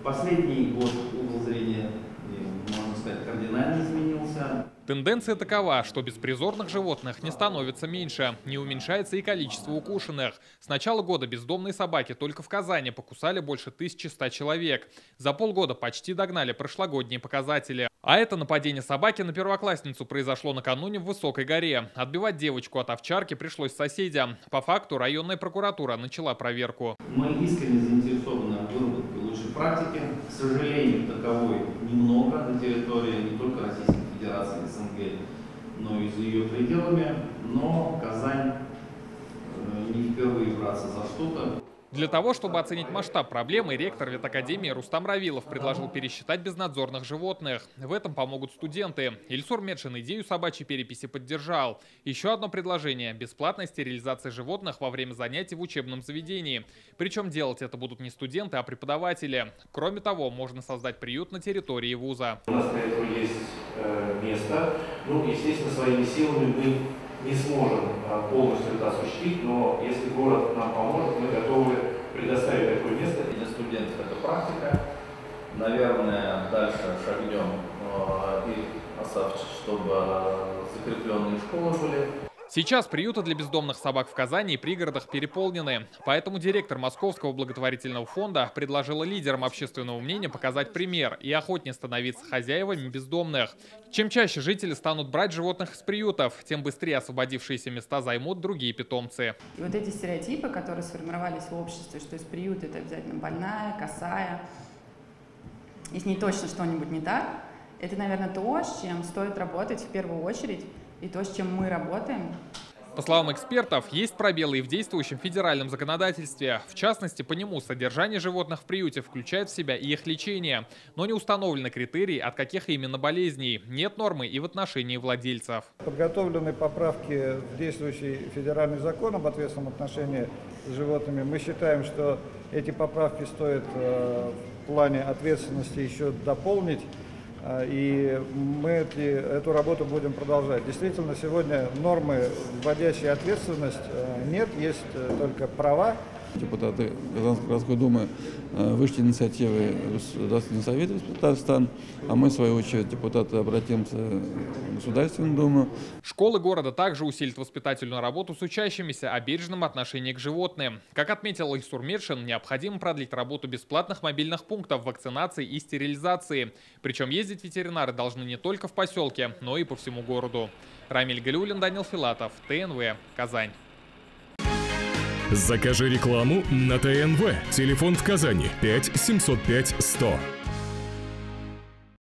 Последний год угол зрения, можно сказать, кардинально изменился. Тенденция такова, что беспризорных животных не становится меньше, не уменьшается и количество укушенных. С начала года бездомные собаки только в Казани покусали больше 1100 человек. За полгода почти догнали прошлогодние показатели. А это нападение собаки на первоклассницу произошло накануне в Высокой горе. Отбивать девочку от овчарки пришлось соседям. По факту районная прокуратура начала проверку. Мы искренне заинтересованы в выработке лучшей практики. К сожалению, таковой немного на территории не только Российской Федерации, СНГ, но и за ее пределами. Но Казань не впервые браться за что-то. Для того, чтобы оценить масштаб проблемы, ректор ветакадемии Рустам Равилов предложил пересчитать безнадзорных животных. В этом помогут студенты. Ильсур Медшин идею собачьей переписи поддержал. Еще одно предложение – бесплатная стерилизация животных во время занятий в учебном заведении. Причем делать это будут не студенты, а преподаватели. Кроме того, можно создать приют на территории вуза. У нас для этого есть место. Естественно, своими силами мы не сможем полностью это осуществить, но если город нам поможет, мы готовы предоставить такое место. Для студентов это практика. Наверное, дальше шагнем чтобы закрепленные школы были. Сейчас приюты для бездомных собак в Казани и пригородах переполнены. Поэтому директор Московского благотворительного фонда предложила лидерам общественного мнения показать пример и охотнее становиться хозяевами бездомных. Чем чаще жители станут брать животных из приютов, тем быстрее освободившиеся места займут другие питомцы. И вот эти стереотипы, которые сформировались в обществе, что из приюта это обязательно больная, косая, и с ней точно что-нибудь не так, это, наверное, то, с чем стоит работать в первую очередь. И то, с чем мы работаем. По словам экспертов, есть пробелы и в действующем федеральном законодательстве. В частности, по нему содержание животных в приюте включает в себя и их лечение. Но не установлены критерии, от каких именно болезней. Нет нормы и в отношении владельцев. Подготовлены поправки в действующий федеральный закон об ответственном отношении с животными. Мы считаем, что эти поправки стоит в плане ответственности еще дополнить. И мы эту работу будем продолжать. Действительно, сегодня нормы, вводящие ответственность, нет, есть только права. Депутаты Казанской городской думы вышли инициативы Государственного совета Татарстана, а мы, в свою очередь, депутаты, обратимся в Государственную думу. Школы города также усилят воспитательную работу с учащимися о бережном отношении к животным. Как отметил Ильсур Медшин, необходимо продлить работу бесплатных мобильных пунктов вакцинации и стерилизации. Причем ездить ветеринары должны не только в поселке, но и по всему городу. Рамиль Галиуллин, Данил Филатов, ТНВ, Казань. Закажи рекламу на ТНВ. Телефон в Казани 5 705 100.